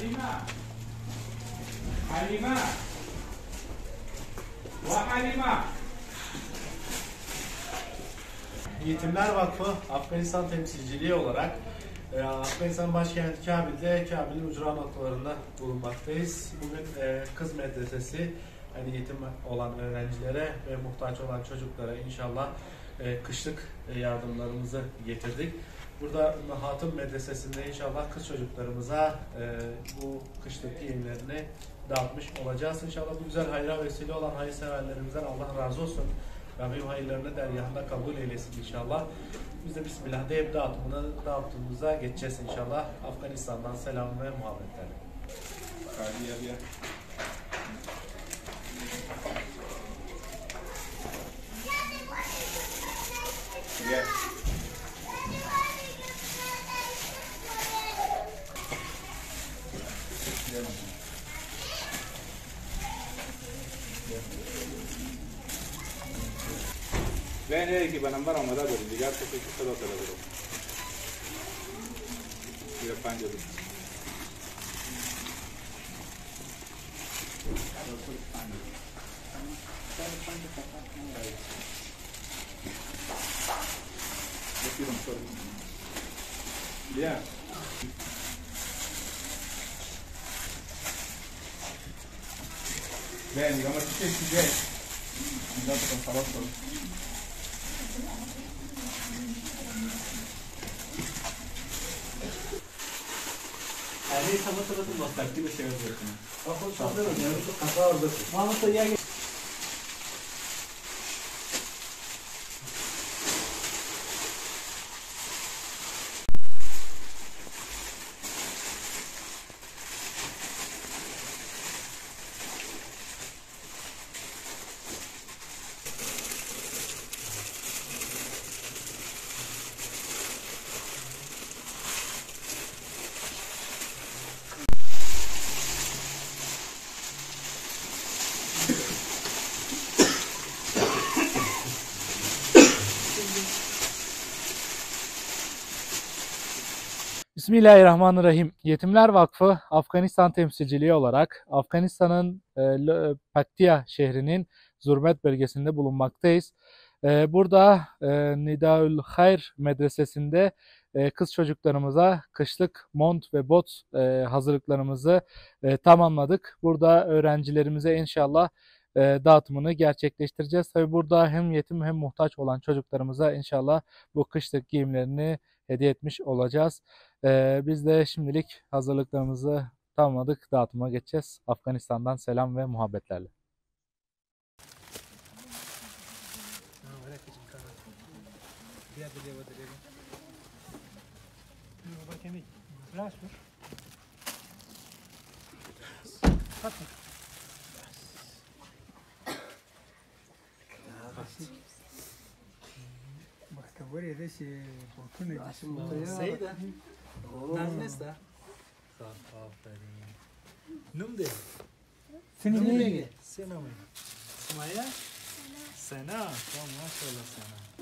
Halima ve Halima. Yetimler Vakfı Afganistan temsilciliği olarak Afganistan başkenti Kabil'de, Kabil'in ucra noktalarında bulunmaktayız. Bugün kız medresesi, yani yetim olan öğrencilere ve muhtaç olan çocuklara inşallah kışlık yardımlarımızı getirdik. Burada Hatun Medresesi'nde inşallah kız çocuklarımıza bu kışlık giyimlerini dağıtmış olacağız. İnşallah bu güzel hayra vesile olan hayırseverlerimizden Allah razı olsun. Rabbim hayırlarını dergahında kabul eylesin inşallah. Biz de Bismillah deyip dağıttığımıza geçeceğiz inşallah. Afganistan'dan selam ve muhabbetler. Bene ki nambara amada bari digar to kitu karo karo karo. Ira panjo. Yeah. Bene, vamos a hacer Cuidado con falar só. अरे समझ तो तुम बहुत करती हो शेयर करते हैं और कुछ शब्द नहीं है, तो खता और बस वहाँ तो ये Bismillahirrahmanirrahim. Yetimler Vakfı Afganistan temsilciliği olarak Afganistan'ın Paktiya şehrinin Zurmet bölgesinde bulunmaktayız. Burada Nidaül Hayr medresesinde kız çocuklarımıza kışlık mont ve bot hazırlıklarımızı tamamladık. Burada öğrencilerimize inşallah dağıtımını gerçekleştireceğiz. Tabi burada hem yetim hem muhtaç olan çocuklarımıza inşallah bu kışlık giyimlerini hediye etmiş olacağız. Biz de şimdilik hazırlıklarımızı tamamladık. Dağıtıma geçeceğiz. Afganistan'dan selam ve muhabbetlerle. Говори, дesi botunu Seyda. Nannesta. Aferin. Numde. Seni Numde. Sena mı? Smaya? Sena. Tamam maşallah sana.